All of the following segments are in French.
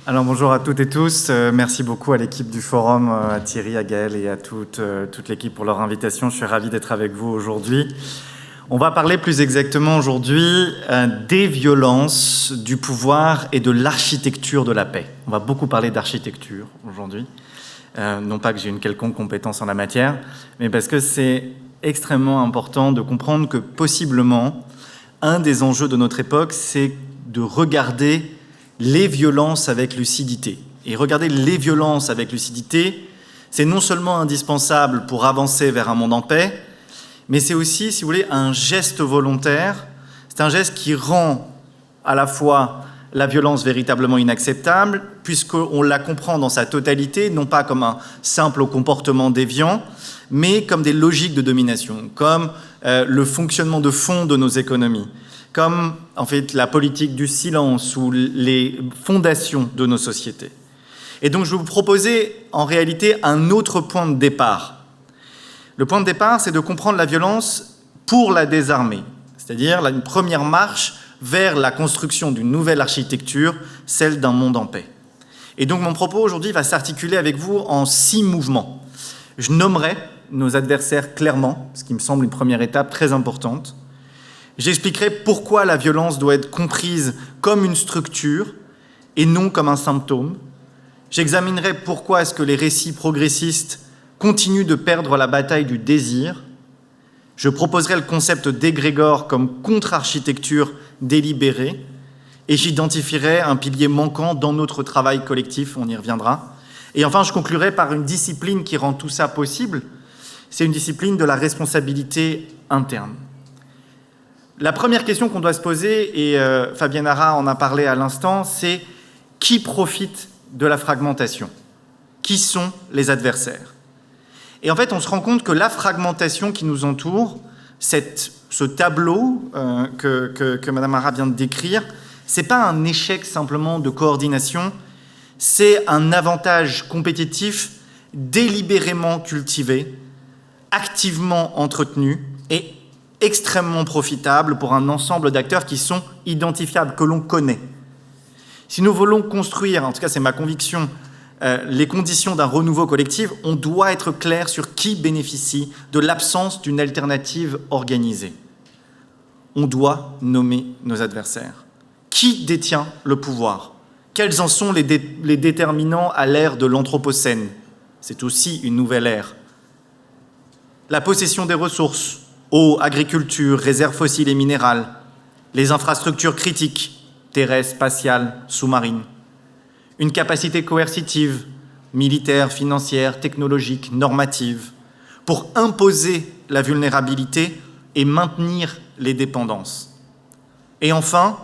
Alors bonjour à toutes et tous, merci beaucoup à l'équipe du forum, à Thierry, à Gaël et à toute l'équipe pour leur invitation. Je suis ravi d'être avec vous aujourd'hui. On va parler plus exactement aujourd'hui des violences, du pouvoir et de l'architecture de la paix. On va beaucoup parler d'architecture aujourd'hui, non pas que j'ai une quelconque compétence en la matière, mais parce que c'est extrêmement important de comprendre que possiblement, un des enjeux de notre époque, c'est de regarder les violences avec lucidité. Et regarder les violences avec lucidité, c'est non seulement indispensable pour avancer vers un monde en paix, mais c'est aussi, si vous voulez, un geste volontaire. C'est un geste qui rend à la fois la violence véritablement inacceptable, puisqu'on la comprend dans sa totalité, non pas comme un simple comportement déviant, mais comme des logiques de domination, comme le fonctionnement de fond de nos économies, comme en fait la politique du silence ou les fondations de nos sociétés. Et donc je vais vous proposer en réalité un autre point de départ. Le point de départ, c'est de comprendre la violence pour la désarmer, c'est-à-dire une première marche vers la construction d'une nouvelle architecture, celle d'un monde en paix. Et donc mon propos aujourd'hui va s'articuler avec vous en 6 mouvements. Je nommerai nos adversaires clairement, ce qui me semble une première étape très importante. J'expliquerai pourquoi la violence doit être comprise comme une structure et non comme un symptôme. J'examinerai pourquoi est-ce que les récits progressistes continuent de perdre la bataille du désir. Je proposerai le concept d'égrégore comme contre-architecture délibérée et j'identifierai un pilier manquant dans notre travail collectif, on y reviendra. Et enfin, je conclurai par une discipline qui rend tout ça possible, c'est une discipline de la responsabilité interne. La première question qu'on doit se poser, et Fabienne Hara en a parlé à l'instant, c'est qui profite de la fragmentation ? Qui sont les adversaires ? Et en fait, on se rend compte que la fragmentation qui nous entoure, ce tableau que Mme Hara vient de décrire, ce n'est pas un échec simplement de coordination, c'est un avantage compétitif délibérément cultivé, activement entretenu et extrêmement profitable pour un ensemble d'acteurs qui sont identifiables, que l'on connaît. Si nous voulons construire, en tout cas c'est ma conviction, les conditions d'un renouveau collectif, on doit être clair sur qui bénéficie de l'absence d'une alternative organisée. On doit nommer nos adversaires. Qui détient le pouvoir ? Quels en sont les déterminants à l'ère de l'Anthropocène ? C'est aussi une nouvelle ère. La possession des ressources, eau, agriculture, réserves fossiles et minérales, les infrastructures critiques, terrestres, spatiales, sous-marines, une capacité coercitive, militaire, financière, technologique, normative, pour imposer la vulnérabilité et maintenir les dépendances. Et enfin,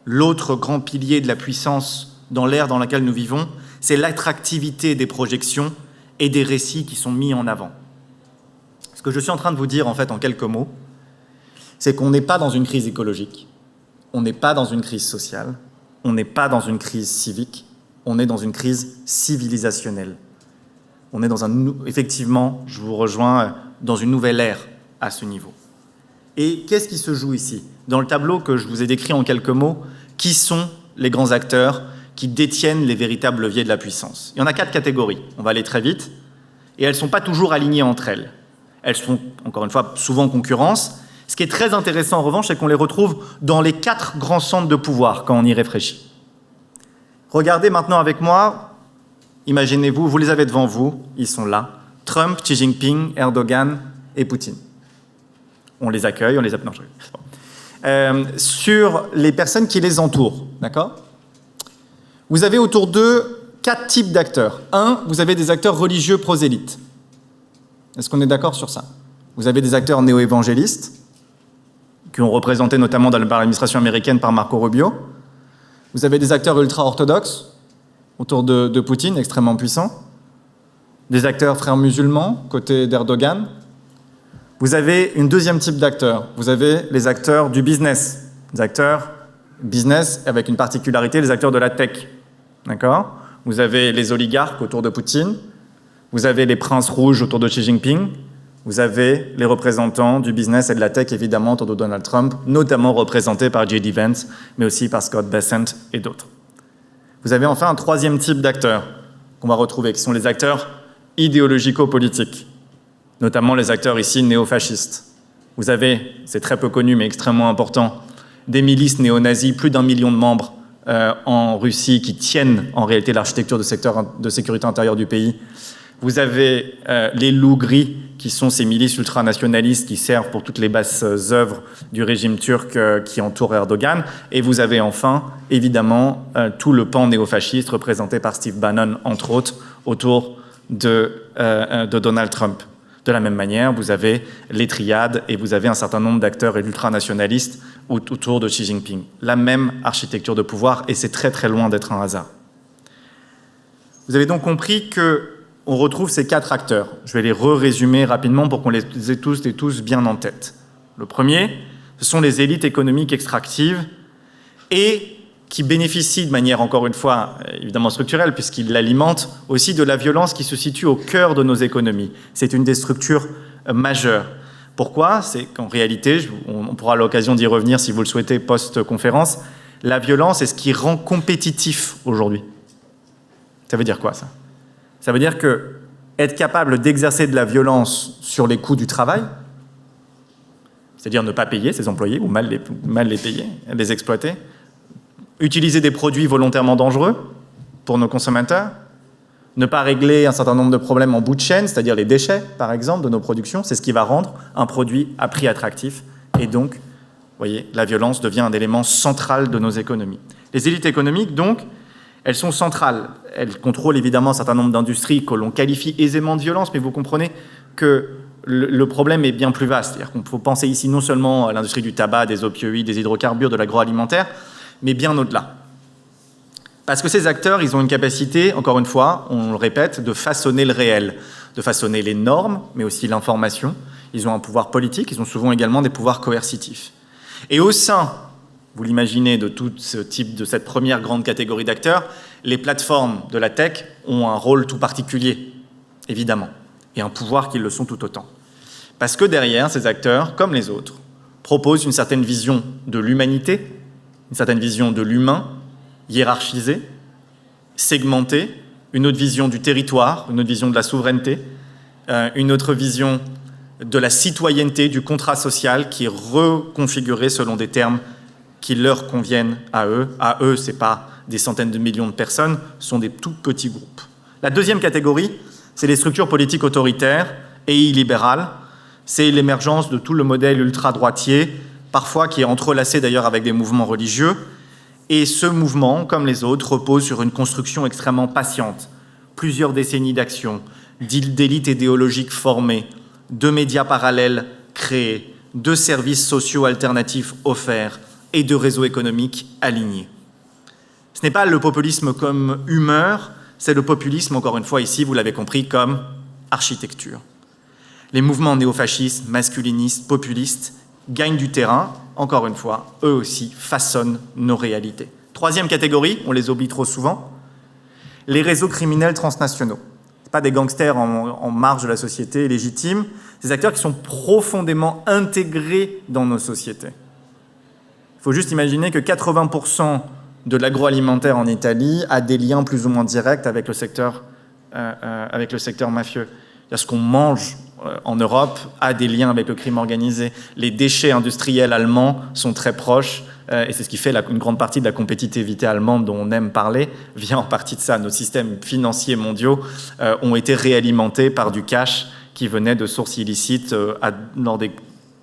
l'autre grand pilier de la puissance dans l'ère dans laquelle nous vivons, c'est l'attractivité des projections et des récits qui sont mis en avant. Ce que je suis en train de vous dire, en fait, en quelques mots, c'est qu'on n'est pas dans une crise écologique, on n'est pas dans une crise sociale, on n'est pas dans une crise civique, on est dans une crise civilisationnelle. On est effectivement, je vous rejoins, dans une nouvelle ère à ce niveau. Et qu'est-ce qui se joue ici ? Dans le tableau que je vous ai décrit en quelques mots, qui sont les grands acteurs qui détiennent les véritables leviers de la puissance ? Il y en a 4 catégories, on va aller très vite, et elles ne sont pas toujours alignées entre elles. Elles sont, encore une fois, souvent en concurrence. Ce qui est très intéressant, en revanche, c'est qu'on les retrouve dans les 4 grands centres de pouvoir, quand on y réfléchit. Regardez maintenant avec moi, imaginez-vous, vous les avez devant vous, ils sont là, Trump, Xi Jinping, Erdogan et Poutine. On les accueille, on les appelle... sur les personnes qui les entourent, d'accord ? Vous avez autour d'eux 4 types d'acteurs. 1, vous avez des acteurs religieux prosélytes. Est-ce qu'on est d'accord sur ça ? Vous avez des acteurs néo-évangélistes, qui ont représenté notamment par l'administration américaine par Marco Rubio. Vous avez des acteurs ultra-orthodoxes, autour de Poutine, extrêmement puissants. Des acteurs frères musulmans, côté d'Erdogan. Vous avez une deuxième type d'acteurs. Vous avez les acteurs du business. Les acteurs business avec une particularité, les acteurs de la tech. D'accord ? Vous avez les oligarques autour de Poutine. Vous avez les princes rouges autour de Xi Jinping. Vous avez les représentants du business et de la tech, évidemment, autour de Donald Trump, notamment représentés par J.D. Vance, mais aussi par Scott Bessent et d'autres. Vous avez enfin un troisième type d'acteurs qu'on va retrouver, qui sont les acteurs idéologico-politiques, notamment les acteurs ici néofascistes. Vous avez, c'est très peu connu mais extrêmement important, des milices néo-nazis, plus d'1 million de membres en Russie qui tiennent en réalité l'architecture de sécurité intérieure du pays. Vous avez les loups gris, qui sont ces milices ultranationalistes qui servent pour toutes les basses œuvres du régime turc qui entoure Erdogan. Et vous avez enfin, évidemment, tout le pan néofasciste représenté par Steve Bannon, entre autres, autour de Donald Trump. De la même manière, vous avez les triades et vous avez un certain nombre d'acteurs ultranationalistes autour de Xi Jinping. La même architecture de pouvoir, et c'est très très loin d'être un hasard. Vous avez donc compris qu'on retrouve ces 4 acteurs. Je vais les résumer rapidement pour qu'on les ait tous et tous bien en tête. Le premier, ce sont les élites économiques extractives et qui bénéficient de manière, encore une fois, évidemment structurelle, puisqu'ils l'alimentent, aussi de la violence qui se situe au cœur de nos économies. C'est une des structures majeures. Pourquoi? C'est qu'en réalité, on pourra l'occasion d'y revenir si vous le souhaitez post-conférence, la violence est ce qui rend compétitif aujourd'hui. Ça veut dire quoi, ça? Ça veut dire que être capable d'exercer de la violence sur les coûts du travail, c'est-à-dire ne pas payer ses employés ou mal les payer, les exploiter, utiliser des produits volontairement dangereux pour nos consommateurs, ne pas régler un certain nombre de problèmes en bout de chaîne, c'est-à-dire les déchets, par exemple, de nos productions, c'est ce qui va rendre un produit à prix attractif. Et donc, vous voyez, la violence devient un élément central de nos économies. Les élites économiques, donc, elles sont centrales. Elles contrôlent évidemment un certain nombre d'industries que l'on qualifie aisément de violence, mais vous comprenez que le problème est bien plus vaste. C'est-à-dire qu'on faut penser ici non seulement à l'industrie du tabac, des opioïdes, des hydrocarbures, de l'agroalimentaire, mais bien au-delà. Parce que ces acteurs, ils ont une capacité, encore une fois, on le répète, de façonner le réel, de façonner les normes, mais aussi l'information. Ils ont un pouvoir politique, ils ont souvent également des pouvoirs coercitifs. Et au sein, vous l'imaginez, de tout ce type, de cette première grande catégorie d'acteurs, les plateformes de la tech ont un rôle tout particulier, évidemment, et un pouvoir qui le sont tout autant. Parce que derrière, ces acteurs, comme les autres, proposent une certaine vision de l'humanité, une certaine vision de l'humain, hiérarchisée, segmentée, une autre vision du territoire, une autre vision de la souveraineté, une autre vision de la citoyenneté, du contrat social qui est reconfiguré selon des termes qui leur conviennent à eux. À eux, ce n'est pas des centaines de millions de personnes, ce sont des tout petits groupes. La deuxième catégorie, c'est les structures politiques autoritaires et illibérales. C'est l'émergence de tout le modèle ultra-droitier, parfois qui est entrelacé d'ailleurs avec des mouvements religieux. Et ce mouvement, comme les autres, repose sur une construction extrêmement patiente. Plusieurs décennies d'action, d'élites idéologiques formées, de médias parallèles créés, de services sociaux alternatifs offerts et de réseaux économiques alignés. Ce n'est pas le populisme comme humeur, c'est le populisme, encore une fois ici, vous l'avez compris, comme architecture. Les mouvements néofascistes, masculinistes, populistes gagnent du terrain, encore une fois, eux aussi façonnent nos réalités. Troisième catégorie, on les oublie trop souvent, les réseaux criminels transnationaux. Ce pas des gangsters en marge de la société légitime, des acteurs qui sont profondément intégrés dans nos sociétés. Il faut juste imaginer que 80% de l'agroalimentaire en Italie a des liens plus ou moins directs avec le secteur mafieux. Ce qu'on mange en Europe a des liens avec le crime organisé. Les déchets industriels allemands sont très proches, et c'est ce qui fait une grande partie de la compétitivité allemande dont on aime parler, vient en partie de ça. Nos systèmes financiers mondiaux ont été réalimentés par du cash qui venait de sources illicites lors des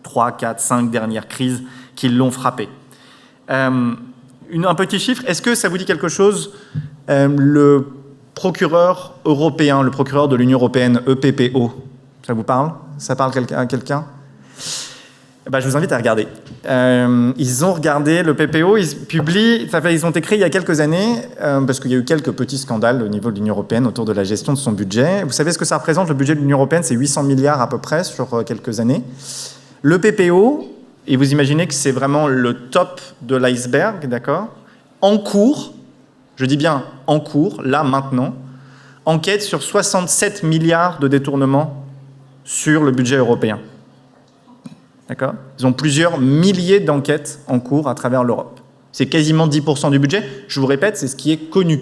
3, 4, 5 dernières crises qui l'ont frappé. Un petit chiffre, est-ce que ça vous dit quelque chose? Le procureur européen, le procureur de l'Union européenne, EPPO, ça vous parle? Ça parle à quelqu'un? Je vous invite à regarder. Ils ont regardé le PPO, ils ont été créés il y a quelques années, parce qu'il y a eu quelques petits scandales au niveau de l'Union européenne autour de la gestion de son budget. Vous savez ce que ça représente, le budget de l'Union européenne? C'est 800 milliards à peu près sur quelques années. Le PPO, et vous imaginez que c'est vraiment le top de l'iceberg, d'accord? En cours, je dis bien en cours, là, maintenant, enquête sur 67 milliards de détournements sur le budget européen. D'accord? Ils ont plusieurs milliers d'enquêtes en cours à travers l'Europe. C'est quasiment 10% du budget. Je vous répète, c'est ce qui est connu.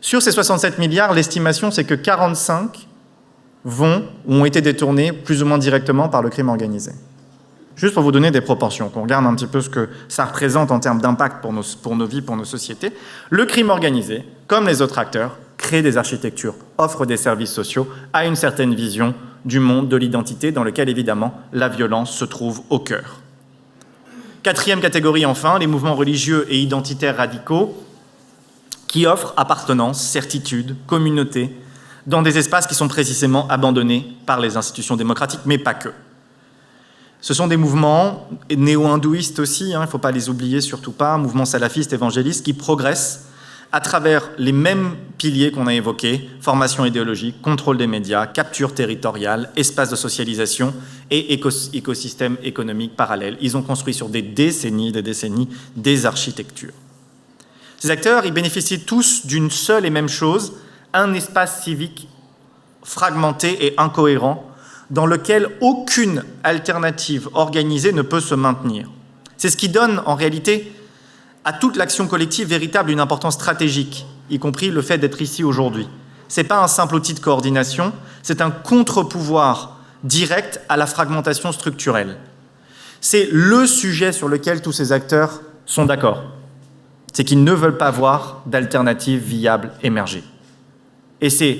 Sur ces 67 milliards, l'estimation, c'est que 45 ont été détournés plus ou moins directement par le crime organisé. Juste pour vous donner des proportions, qu'on regarde un petit peu ce que ça représente en termes d'impact pour nos vies, pour nos sociétés. Le crime organisé, comme les autres acteurs, crée des architectures, offre des services sociaux, a une certaine vision du monde, de l'identité, dans lequel, évidemment, la violence se trouve au cœur. Quatrième catégorie, enfin, les mouvements religieux et identitaires radicaux qui offrent appartenance, certitude, communauté, dans des espaces qui sont précisément abandonnés par les institutions démocratiques, mais pas que. Ce sont des mouvements néo-hindouistes aussi, il ne faut pas les oublier, surtout pas, mouvements salafistes, évangélistes, qui progressent à travers les mêmes piliers qu'on a évoqués, formation idéologique, contrôle des médias, capture territoriale, espace de socialisation et écosystème économique parallèle. Ils ont construit sur des décennies, des architectures. Ces acteurs, ils bénéficient tous d'une seule et même chose, un espace civique fragmenté et incohérent, dans lequel aucune alternative organisée ne peut se maintenir. C'est ce qui donne, en réalité, à toute l'action collective véritable une importance stratégique, y compris le fait d'être ici aujourd'hui. Ce n'est pas un simple outil de coordination, c'est un contre-pouvoir direct à la fragmentation structurelle. C'est le sujet sur lequel tous ces acteurs sont d'accord. C'est qu'ils ne veulent pas voir d'alternatives viables émerger. Et c'est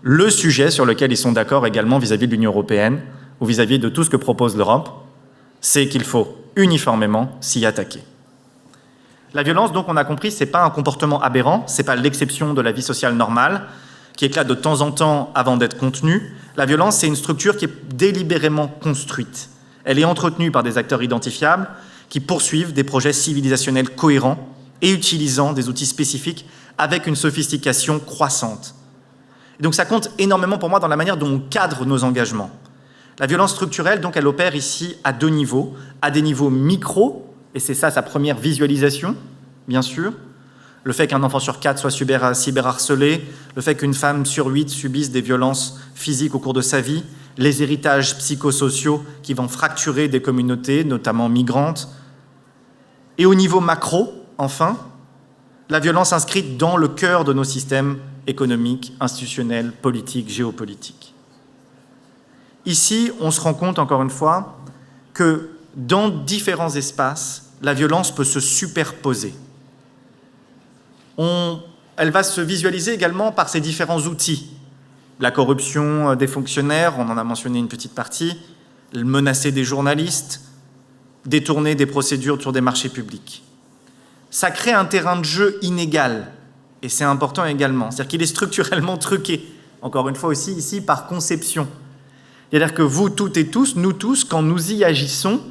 le sujet sur lequel ils sont d'accord également vis-à-vis de l'Union européenne ou vis-à-vis de tout ce que propose l'Europe, c'est qu'il faut uniformément s'y attaquer. La violence, donc, on a compris, ce n'est pas un comportement aberrant, ce n'est pas l'exception de la vie sociale normale, qui éclate de temps en temps avant d'être contenue. La violence, c'est une structure qui est délibérément construite. Elle est entretenue par des acteurs identifiables qui poursuivent des projets civilisationnels cohérents et utilisant des outils spécifiques avec une sophistication croissante. Et donc ça compte énormément pour moi dans la manière dont on cadre nos engagements. La violence structurelle, donc, elle opère ici à deux niveaux, à des niveaux micro, et c'est ça sa première visualisation, bien sûr. Le fait qu'un enfant sur 4 soit cyberharcelé, le fait qu'une femme sur 8 subisse des violences physiques au cours de sa vie, les héritages psychosociaux qui vont fracturer des communautés, notamment migrantes. Et au niveau macro, enfin, la violence inscrite dans le cœur de nos systèmes économiques, institutionnels, politiques, géopolitiques. Ici, on se rend compte, encore une fois, que dans différents espaces, la violence peut se superposer. Elle va se visualiser également par ces différents outils. La corruption des fonctionnaires, on en a mentionné une petite partie, menacer des journalistes, détourner des procédures sur des marchés publics. Ça crée un terrain de jeu inégal, et c'est important également. C'est-à-dire qu'il est structurellement truqué, encore une fois aussi ici, par conception. C'est-à-dire que vous, toutes et tous, nous tous, quand nous y agissons,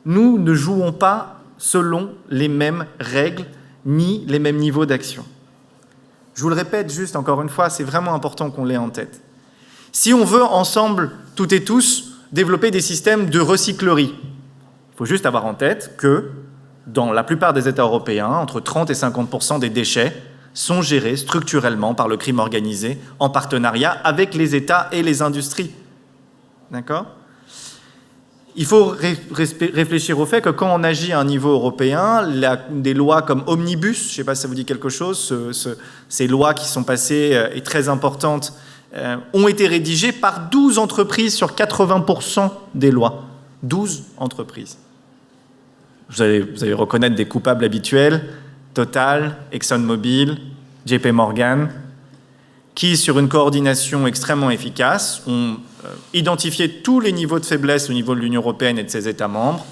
nous ne jouons pas selon les mêmes règles, ni les mêmes niveaux d'action. Je vous le répète juste encore une fois, c'est vraiment important qu'on l'ait en tête. Si on veut ensemble, toutes et tous, développer des systèmes de recyclerie, il faut juste avoir en tête que dans la plupart des États européens, entre 30 et 50% des déchets sont gérés structurellement par le crime organisé en partenariat avec les États et les industries. D'accord ? Il faut réfléchir au fait que quand on agit à un niveau européen, des lois comme Omnibus, je ne sais pas si ça vous dit quelque chose, ces lois qui sont passées et très importantes, ont été rédigées par 12 entreprises sur 80% des lois. 12 entreprises. Vous allez reconnaître des coupables habituels, Total, ExxonMobil, JP Morgan, qui, sur une coordination extrêmement efficace, ont identifié tous les niveaux de faiblesse au niveau de l'Union européenne et de ses États membres,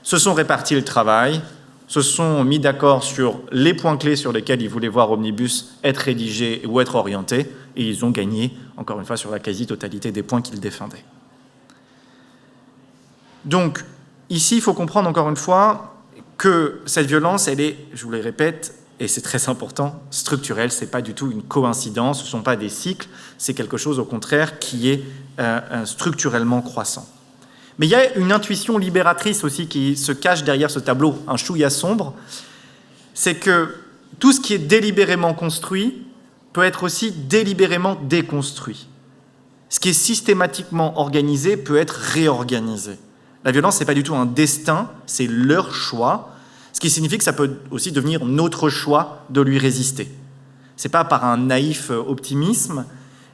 se sont répartis le travail, se sont mis d'accord sur les points clés sur lesquels ils voulaient voir Omnibus être rédigé ou être orienté, et ils ont gagné, encore une fois, sur la quasi-totalité des points qu'ils défendaient. Donc, ici, il faut comprendre encore une fois que cette violence, elle est, je vous le répète, et c'est très important, structurelle, ce n'est pas du tout une coïncidence, ce ne sont pas des cycles, c'est quelque chose au contraire qui est structurellement croissant. Mais il y a une intuition libératrice aussi qui se cache derrière ce tableau, un chouïa sombre, c'est que tout ce qui est délibérément construit peut être aussi délibérément déconstruit. Ce qui est systématiquement organisé peut être réorganisé. La violence, ce n'est pas du tout un destin, c'est leur choix. Ce qui signifie que ça peut aussi devenir notre choix de lui résister. Ce n'est pas par un naïf optimisme,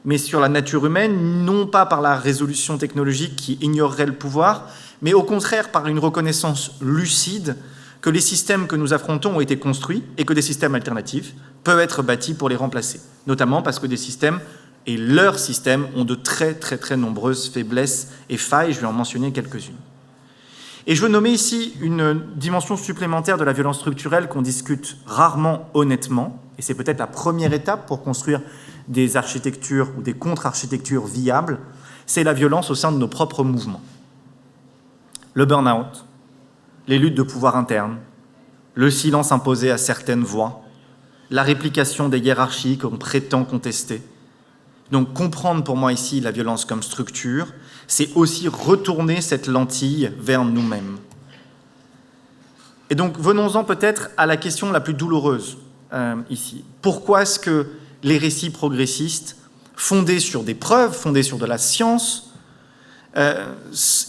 mais sur la nature humaine, non pas par la résolution technologique qui ignorerait le pouvoir, mais au contraire par une reconnaissance lucide que les systèmes que nous affrontons ont été construits et que des systèmes alternatifs peuvent être bâtis pour les remplacer. Notamment parce que des systèmes et leurs systèmes ont de très très très nombreuses faiblesses et failles. Je vais en mentionner quelques-unes. Et je veux nommer ici une dimension supplémentaire de la violence structurelle qu'on discute rarement honnêtement, et c'est peut-être la première étape pour construire des architectures ou des contre-architectures viables, c'est la violence au sein de nos propres mouvements. Le burn-out, les luttes de pouvoir interne, le silence imposé à certaines voix, la réplication des hiérarchies qu'on prétend contester. Donc comprendre pour moi ici la violence comme structure, c'est aussi retourner cette lentille vers nous-mêmes. Et donc venons-en peut-être à la question la plus douloureuse ici. Pourquoi est-ce que les récits progressistes, fondés sur des preuves, fondés sur de la science,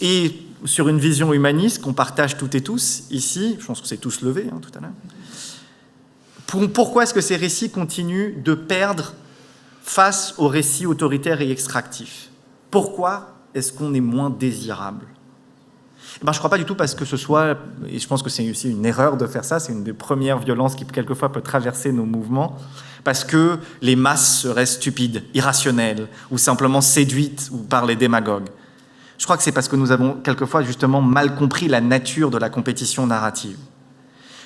et sur une vision humaniste qu'on partage toutes et tous ici, je pense que c'est tous levé tout à l'heure, pourquoi est-ce que ces récits continuent de perdre face aux récits autoritaires et extractifs? Pourquoi est-ce qu'on est moins désirable? Je ne crois pas du tout parce que ce soit, et je pense que c'est aussi une erreur de faire ça, c'est une des premières violences qui quelquefois peut traverser nos mouvements, parce que les masses seraient stupides, irrationnelles, ou simplement séduites ou par les démagogues. Je crois que c'est parce que nous avons quelquefois justement mal compris la nature de la compétition narrative.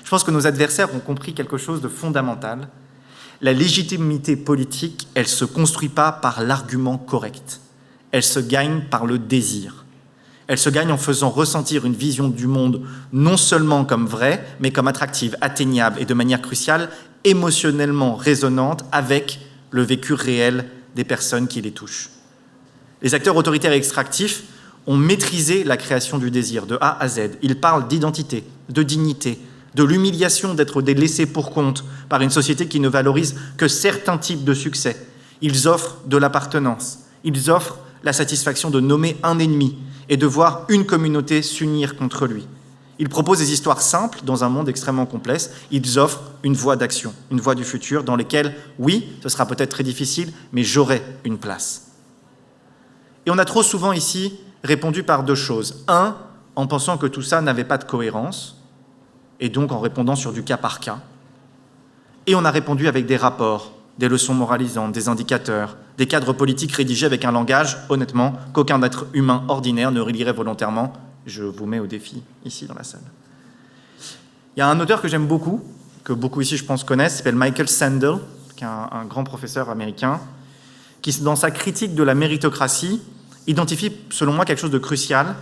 Je pense que nos adversaires ont compris quelque chose de fondamental. La légitimité politique, elle ne se construit pas par l'argument correct. Elle se gagne par le désir. Elle se gagne en faisant ressentir une vision du monde non seulement comme vraie, mais comme attractive, atteignable et de manière cruciale, émotionnellement résonante avec le vécu réel des personnes qui les touchent. Les acteurs autoritaires et extractifs ont maîtrisé la création du désir de A à Z. Ils parlent d'identité, de dignité, de l'humiliation d'être des laissés pour compte par une société qui ne valorise que certains types de succès. Ils offrent de l'appartenance. Ils offrent la satisfaction de nommer un ennemi et de voir une communauté s'unir contre lui. Ils proposent des histoires simples dans un monde extrêmement complexe. Ils offrent une voie d'action, une voie du futur dans laquelle, oui, ce sera peut-être très difficile, mais j'aurai une place. Et on a trop souvent ici répondu par deux choses. Un, en pensant que tout ça n'avait pas de cohérence, et donc en répondant sur du cas par cas. Et on a répondu avec des rapports, des leçons moralisantes, des indicateurs, des cadres politiques rédigés avec un langage, honnêtement, qu'aucun être humain ordinaire ne relirait volontairement. Je vous mets au défi, ici, dans la salle. Il y a un auteur que j'aime beaucoup, que beaucoup ici, je pense, connaissent, qui s'appelle Michael Sandel, qui est un grand professeur américain, qui, dans sa critique de la méritocratie, identifie, selon moi, quelque chose de crucial.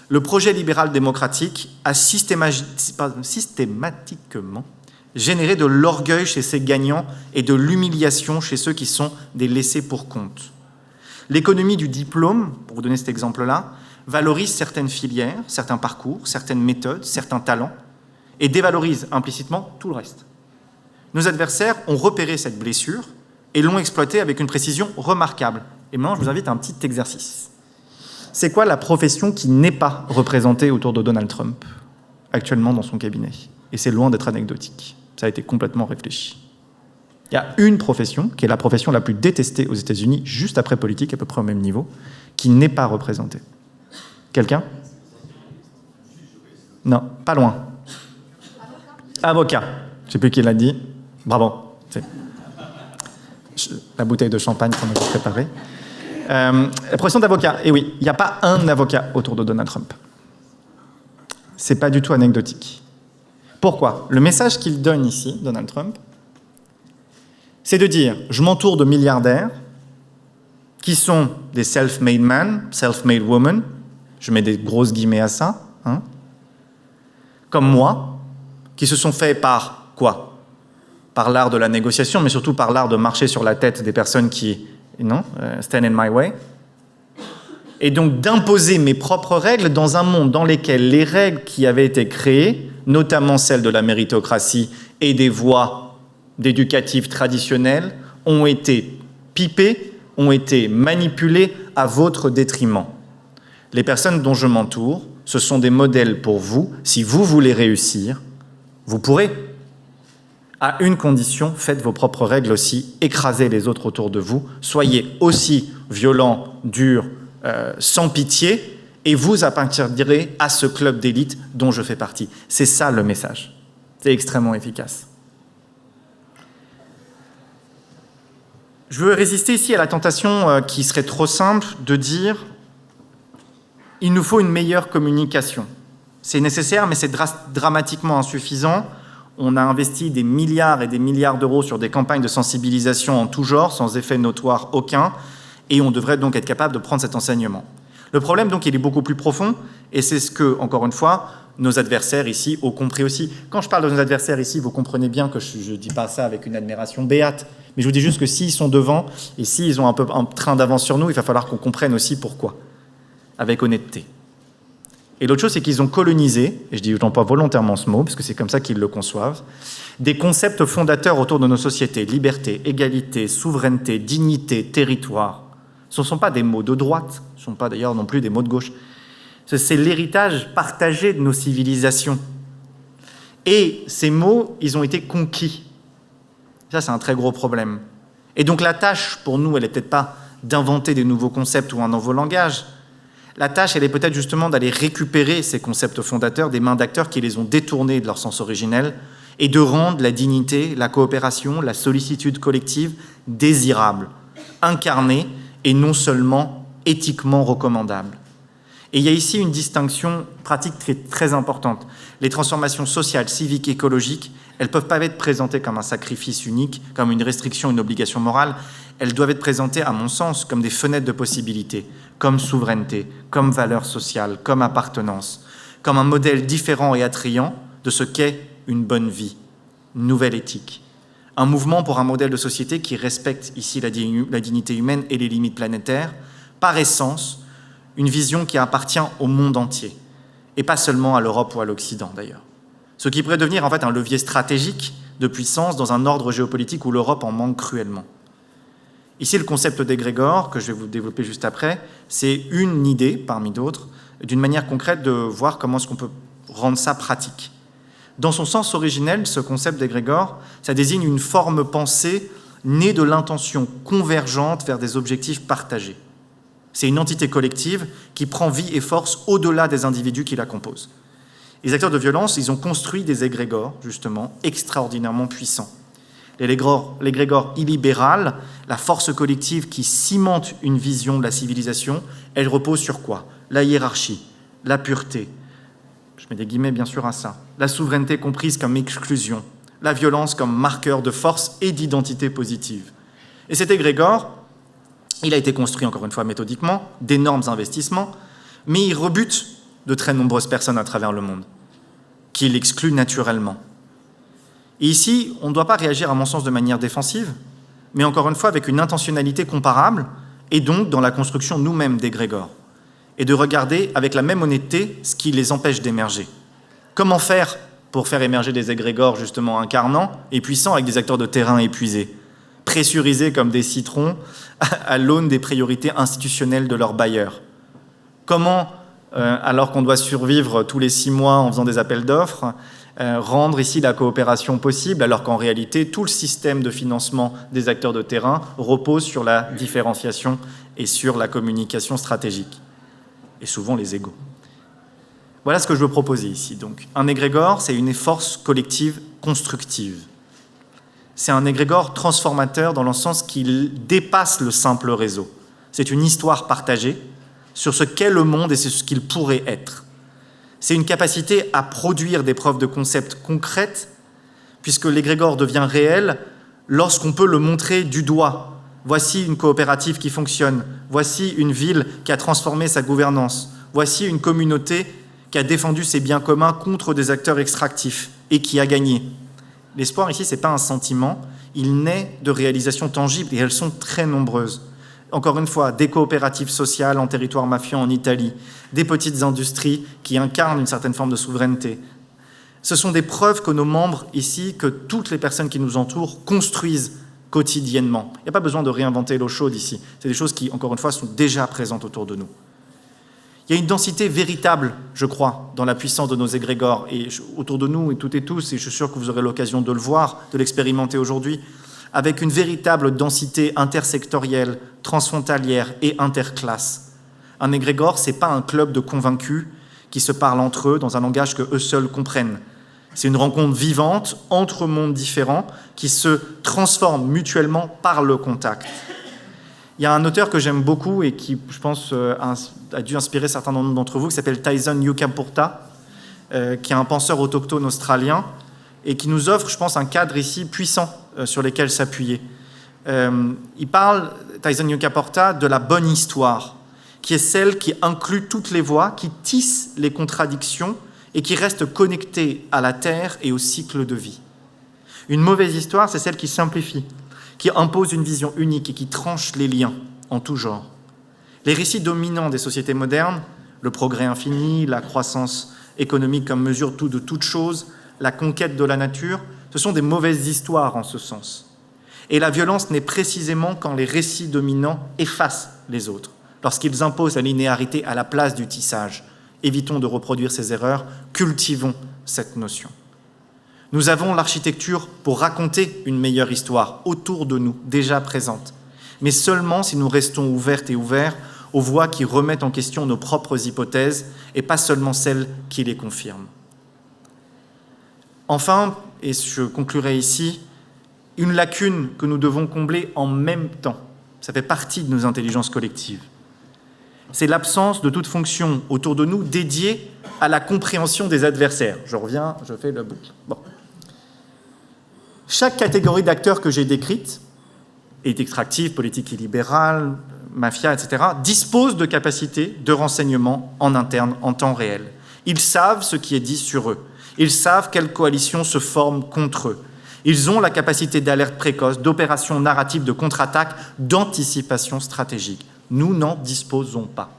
Le projet libéral démocratique a systématiquement généré de l'orgueil chez ses gagnants et de l'humiliation chez ceux qui sont des laissés pour compte. L'économie du diplôme, pour vous donner cet exemple-là, valorise certaines filières, certains parcours, certaines méthodes, certains talents, et dévalorise implicitement tout le reste. Nos adversaires ont repéré cette blessure et l'ont exploitée avec une précision remarquable. Et maintenant, je vous invite à un petit exercice. C'est quoi la profession qui n'est pas représentée autour de Donald Trump, actuellement dans son cabinet? Et c'est loin d'être anecdotique. Ça a été complètement réfléchi. Il y a une profession, qui est la profession la plus détestée aux États-Unis, juste après politique, à peu près au même niveau, qui n'est pas représentée. Quelqu'un? Non, pas loin. Avocat. Je ne sais plus qui l'a dit. Bravo. La bouteille de champagne qu'on a préparée. La profession d'avocat. Et oui, il n'y a pas un avocat autour de Donald Trump. C'est pas du tout anecdotique. Pourquoi? Le message qu'il donne ici, Donald Trump, c'est de dire « je m'entoure de milliardaires qui sont des self-made men, self-made women », je mets des grosses guillemets à ça, comme moi, qui se sont faits par quoi? Par l'art de la négociation, mais surtout par l'art de marcher sur la tête des personnes qui, stand in my way. Et donc d'imposer mes propres règles dans un monde dans lequel les règles qui avaient été créées, notamment celles de la méritocratie et des voies d'éducatives traditionnelles, ont été pipées, ont été manipulées à votre détriment. Les personnes dont je m'entoure, ce sont des modèles pour vous, si vous voulez réussir, Vous pourrez, à une condition, faites vos propres règles aussi, écrasez les autres autour de vous, soyez aussi violents, durs, sans pitié, et vous appartiendrez à ce club d'élite dont je fais partie. C'est ça le message. C'est extrêmement efficace. Je veux résister ici à la tentation qui serait trop simple de dire « il nous faut une meilleure communication ». C'est nécessaire, mais c'est dramatiquement insuffisant. On a investi des milliards et des milliards d'euros sur des campagnes de sensibilisation en tout genre, sans effet notoire aucun, et on devrait donc être capable de prendre cet enseignement. Le problème, donc, il est beaucoup plus profond, et c'est ce que, encore une fois, nos adversaires ici ont compris aussi. Quand je parle de nos adversaires ici, vous comprenez bien que je ne dis pas ça avec une admiration béate, mais je vous dis juste que s'ils sont devant, et s'ils ont un peu un train d'avance sur nous, il va falloir qu'on comprenne aussi pourquoi, avec honnêteté. Et l'autre chose, c'est qu'ils ont colonisé, et je n'emploie pas volontairement ce mot, parce que c'est comme ça qu'ils le conçoivent, des concepts fondateurs autour de nos sociétés, liberté, égalité, souveraineté, dignité, territoire. Ce ne sont pas des mots de droite, ce ne sont pas d'ailleurs non plus des mots de gauche. C'est l'héritage partagé de nos civilisations. Et ces mots, ils ont été conquis. Ça, c'est un très gros problème. Et donc la tâche, pour nous, elle n'est peut-être pas d'inventer des nouveaux concepts ou un nouveau langage. La tâche, elle est peut-être justement d'aller récupérer ces concepts fondateurs des mains d'acteurs qui les ont détournés de leur sens originel et de rendre la dignité, la coopération, la sollicitude collective désirable, incarnée et non seulement éthiquement recommandable. Et il y a ici une distinction pratique très importante. Les transformations sociales, civiques, écologiques, elles ne peuvent pas être présentées comme un sacrifice unique, comme une restriction, une obligation morale. Elles doivent être présentées, à mon sens, comme des fenêtres de possibilités, comme souveraineté, comme valeur sociale, comme appartenance, comme un modèle différent et attrayant de ce qu'est une bonne vie, une nouvelle éthique. Un mouvement pour un modèle de société qui respecte ici la dignité humaine et les limites planétaires, par essence, une vision qui appartient au monde entier, et pas seulement à l'Europe ou à l'Occident d'ailleurs. Ce qui pourrait devenir en fait un levier stratégique de puissance dans un ordre géopolitique où l'Europe en manque cruellement. Ici, le concept d'égrégore, que je vais vous développer juste après, c'est une idée, parmi d'autres, d'une manière concrète de voir comment est-ce qu'on peut rendre ça pratique. Dans son sens originel, ce concept d'égrégore, ça désigne une forme pensée née de l'intention convergente vers des objectifs partagés. C'est une entité collective qui prend vie et force au-delà des individus qui la composent. Les acteurs de violence, ils ont construit des égrégores, justement, extraordinairement puissants. L'égrégore illibéral, la force collective qui cimente une vision de la civilisation, elle repose sur quoi? La hiérarchie, la pureté, je mets des guillemets bien sûr à ça, la souveraineté comprise comme exclusion, la violence comme marqueur de force et d'identité positive. Et cet égrégore, il a été construit, encore une fois, méthodiquement, d'énormes investissements, mais il rebute de très nombreuses personnes à travers le monde, qui l'excluent naturellement. Et ici, on ne doit pas réagir, à mon sens, de manière défensive, mais encore une fois, avec une intentionnalité comparable, et donc dans la construction nous-mêmes d'égrégores, et de regarder avec la même honnêteté ce qui les empêche d'émerger. Comment faire pour faire émerger des égrégores, justement, incarnants et puissants avec des acteurs de terrain épuisés, pressurisés comme des citrons à l'aune des priorités institutionnelles de leurs bailleurs? Comment, alors qu'on doit survivre tous les 6 mois en faisant des appels d'offres, rendre ici la coopération possible, alors qu'en réalité, tout le système de financement des acteurs de terrain repose sur la différenciation et sur la communication stratégique, et souvent les égos. Voilà ce que je veux proposer ici. Donc, un égrégore, c'est une force collective constructive. C'est un égrégore transformateur dans le sens qu'il dépasse le simple réseau. C'est une histoire partagée sur ce qu'est le monde et sur ce qu'il pourrait être. C'est une capacité à produire des preuves de concept concrètes, puisque l'égrégore devient réel lorsqu'on peut le montrer du doigt. Voici une coopérative qui fonctionne, voici une ville qui a transformé sa gouvernance, voici une communauté qui a défendu ses biens communs contre des acteurs extractifs et qui a gagné. L'espoir ici, ce n'est pas un sentiment, il naît de réalisations tangibles et elles sont très nombreuses. Encore une fois, des coopératives sociales en territoire mafieux en Italie, des petites industries qui incarnent une certaine forme de souveraineté. Ce sont des preuves que nos membres ici, que toutes les personnes qui nous entourent construisent quotidiennement. Il n'y a pas besoin de réinventer l'eau chaude ici. C'est des choses qui, encore une fois, sont déjà présentes autour de nous. Il y a une densité véritable, je crois, dans la puissance de nos égrégores, et autour de nous, et toutes et tous, et je suis sûr que vous aurez l'occasion de le voir, de l'expérimenter aujourd'hui, avec une véritable densité intersectorielle, transfrontalière et interclasse. Un égrégore, ce n'est pas un club de convaincus qui se parlent entre eux dans un langage que eux seuls comprennent. C'est une rencontre vivante entre mondes différents qui se transforment mutuellement par le contact. Il y a un auteur que j'aime beaucoup et qui, je pense, a dû inspirer certains d'entre vous, qui s'appelle Tyson Yunkaporta, qui est un penseur autochtone australien et qui nous offre, je pense, un cadre ici puissant sur lequel s'appuyer. Il parle, Tyson Yunkaporta, de la bonne histoire, qui est celle qui inclut toutes les voix, qui tisse les contradictions et qui reste connectée à la terre et au cycle de vie. Une mauvaise histoire, c'est celle qui simplifie, qui impose une vision unique et qui tranche les liens en tout genre. Les récits dominants des sociétés modernes, le progrès infini, la croissance économique comme mesure de toute chose, la conquête de la nature, ce sont des mauvaises histoires en ce sens. Et la violence naît précisément quand les récits dominants effacent les autres, lorsqu'ils imposent la linéarité à la place du tissage. Évitons de reproduire ces erreurs, cultivons cette notion. Nous avons l'architecture pour raconter une meilleure histoire autour de nous, déjà présente, mais seulement si nous restons ouvertes et ouverts aux voix qui remettent en question nos propres hypothèses et pas seulement celles qui les confirment. Enfin, et je conclurai ici, une lacune que nous devons combler en même temps, ça fait partie de nos intelligences collectives. C'est l'absence de toute fonction autour de nous dédiée à la compréhension des adversaires. Je reviens, je fais le boucle. Bon. Chaque catégorie d'acteurs que j'ai décrite, élite extractive, politique illibérale, mafia, etc., dispose de capacités de renseignement en interne, en temps réel. Ils savent ce qui est dit sur eux. Ils savent quelles coalitions se forment contre eux. Ils ont la capacité d'alerte précoce, d'opération narrative, de contre-attaque, d'anticipation stratégique. Nous n'en disposons pas.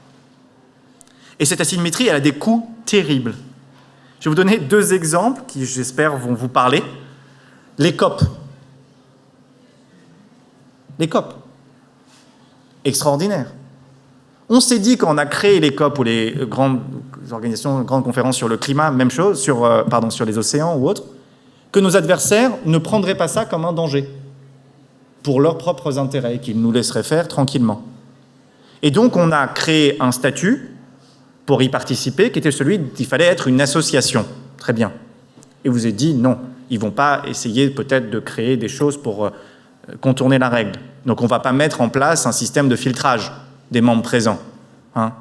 Et cette asymétrie, elle a des coûts terribles. Je vais vous donner 2 exemples qui, j'espère, vont vous parler. Les COP. Les COP. Extraordinaire. On s'est dit quand on a créé les COP ou les grandes organisations, grandes conférences sur le climat, même chose, sur les océans ou autres, que nos adversaires ne prendraient pas ça comme un danger pour leurs propres intérêts, qu'ils nous laisseraient faire tranquillement. Et donc, on a créé un statut pour y participer, qui était celui qu'il fallait être une association. Très bien. Et vous avez dit non, ils ne vont pas essayer peut-être de créer des choses pour contourner la règle. Donc, on ne va pas mettre en place un système de filtrage des membres présents. Hein ?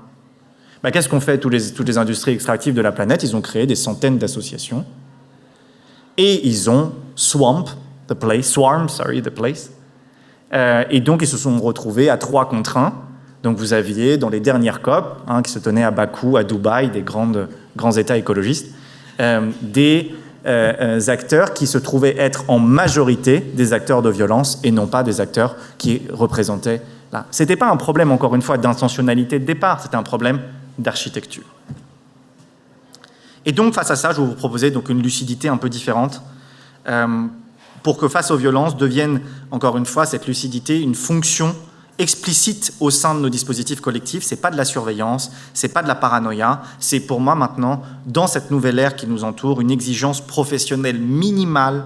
Qu'est-ce qu'ont fait toutes les industries extractives de la planète ? Ils ont créé des centaines d'associations. Et ils ont swarm the place. Et donc, ils se sont retrouvés à 3 contre 1. Donc, vous aviez, dans les dernières COP, qui se tenaient à Bakou, à Dubaï, des grands États écologistes, des acteurs qui se trouvaient être en majorité des acteurs de violence et non pas des acteurs qui représentaient là. Ce n'était pas un problème, encore une fois, d'intentionnalité de départ, c'était un problème d'architecture. Et donc, face à ça, je vais vous proposer donc une lucidité un peu différente pour que face aux violences devienne, encore une fois, cette lucidité une fonction explicite au sein de nos dispositifs collectifs. Ce n'est pas de la surveillance, ce n'est pas de la paranoïa, c'est pour moi maintenant, dans cette nouvelle ère qui nous entoure, une exigence professionnelle minimale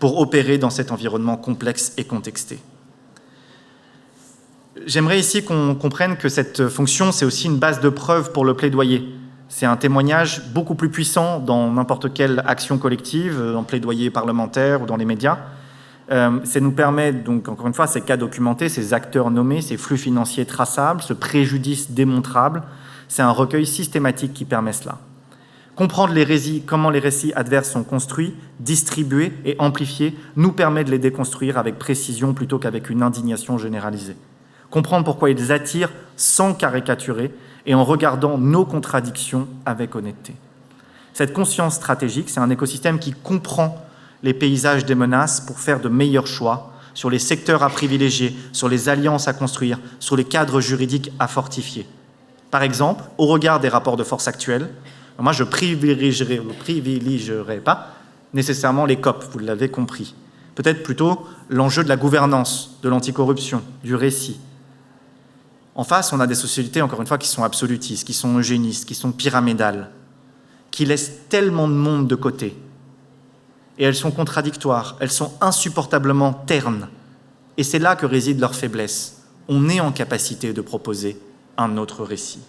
pour opérer dans cet environnement complexe et contexté. J'aimerais ici qu'on comprenne que cette fonction, c'est aussi une base de preuve pour le plaidoyer. C'est un témoignage beaucoup plus puissant dans n'importe quelle action collective, dans le plaidoyer parlementaire ou dans les médias. Ça nous permet, donc, encore une fois, ces cas documentés, ces acteurs nommés, ces flux financiers traçables, ce préjudice démontrable, c'est un recueil systématique qui permet cela. Comprendre comment les récits adverses sont construits, distribués et amplifiés nous permet de les déconstruire avec précision plutôt qu'avec une indignation généralisée. Comprendre pourquoi ils attirent sans caricaturer et en regardant nos contradictions avec honnêteté. Cette conscience stratégique, c'est un écosystème qui comprend les paysages des menaces pour faire de meilleurs choix sur les secteurs à privilégier, sur les alliances à construire, sur les cadres juridiques à fortifier. Par exemple, au regard des rapports de force actuels, moi je ne privilégierai pas nécessairement les COP, vous l'avez compris. Peut-être plutôt l'enjeu de la gouvernance, de l'anticorruption, du récit. En face, on a des sociétés, encore une fois, qui sont absolutistes, qui sont eugénistes, qui sont pyramidales, qui laissent tellement de monde de côté. Et elles sont contradictoires, elles sont insupportablement ternes. Et c'est là que réside leur faiblesse. On est en capacité de proposer un autre récit.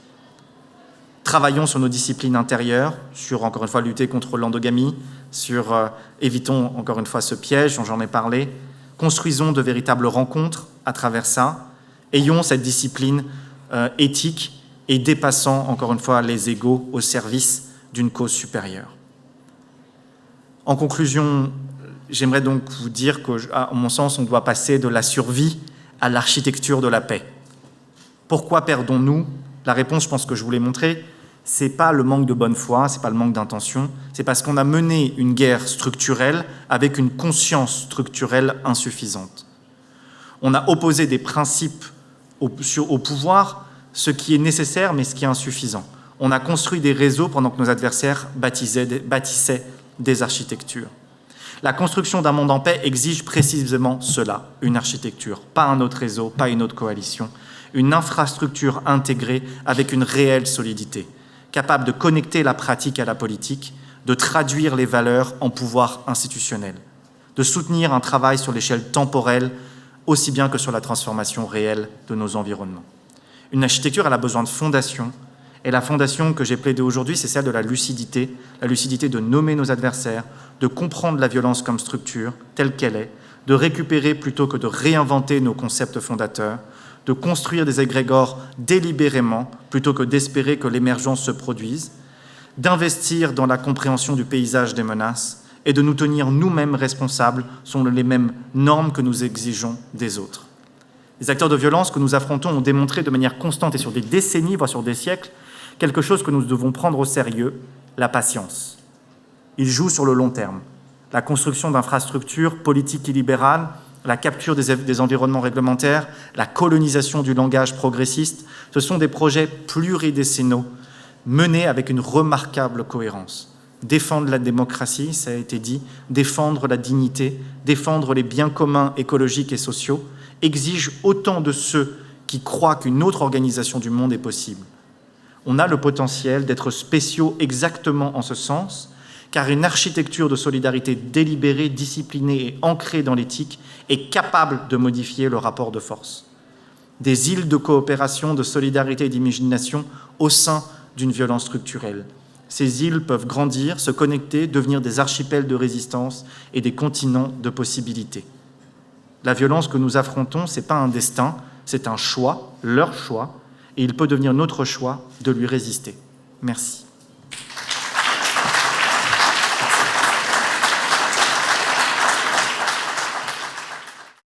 Travaillons sur nos disciplines intérieures, sur, encore une fois, lutter contre l'endogamie, sur évitons, encore une fois, ce piège dont j'en ai parlé. Construisons de véritables rencontres à travers ça. Ayons cette discipline éthique et dépassant, encore une fois, les égos au service d'une cause supérieure. En conclusion, j'aimerais donc vous dire qu'à mon sens, on doit passer de la survie à l'architecture de la paix. Pourquoi perdons-nous ? La réponse, je pense que je vous l'ai montré, c'est pas le manque de bonne foi, c'est pas le manque d'intention, c'est parce qu'on a mené une guerre structurelle avec une conscience structurelle insuffisante. On a opposé des principes au pouvoir, ce qui est nécessaire mais ce qui est insuffisant. On a construit des réseaux pendant que nos adversaires bâtissaient des architectures. La construction d'un monde en paix exige précisément cela, une architecture, pas un autre réseau, pas une autre coalition, une infrastructure intégrée avec une réelle solidité, capable de connecter la pratique à la politique, de traduire les valeurs en pouvoir institutionnel, de soutenir un travail sur l'échelle temporelle aussi bien que sur la transformation réelle de nos environnements. Une architecture, elle a besoin de fondation, et la fondation que j'ai plaidée aujourd'hui, c'est celle de la lucidité de nommer nos adversaires, de comprendre la violence comme structure, telle qu'elle est, de récupérer plutôt que de réinventer nos concepts fondateurs, de construire des égrégores délibérément plutôt que d'espérer que l'émergence se produise, d'investir dans la compréhension du paysage des menaces et de nous tenir nous-mêmes responsables selon les mêmes normes que nous exigeons des autres. Les acteurs de violence que nous affrontons ont démontré de manière constante et sur des décennies, voire sur des siècles, quelque chose que nous devons prendre au sérieux, la patience. Ils jouent sur le long terme. La construction d'infrastructures politiques et libérales, la capture des environnements réglementaires, la colonisation du langage progressiste, ce sont des projets pluridécennaux menés avec une remarquable cohérence. Défendre la démocratie, ça a été dit, défendre la dignité, défendre les biens communs écologiques et sociaux, exige autant de ceux qui croient qu'une autre organisation du monde est possible. On a le potentiel d'être spéciaux exactement en ce sens, car une architecture de solidarité délibérée, disciplinée et ancrée dans l'éthique est capable de modifier le rapport de force. Des îles de coopération, de solidarité et d'imagination au sein d'une violence structurelle. Ces îles peuvent grandir, se connecter, devenir des archipels de résistance et des continents de possibilités. La violence que nous affrontons, ce n'est pas un destin, c'est un choix, leur choix, et il peut devenir notre choix de lui résister. Merci.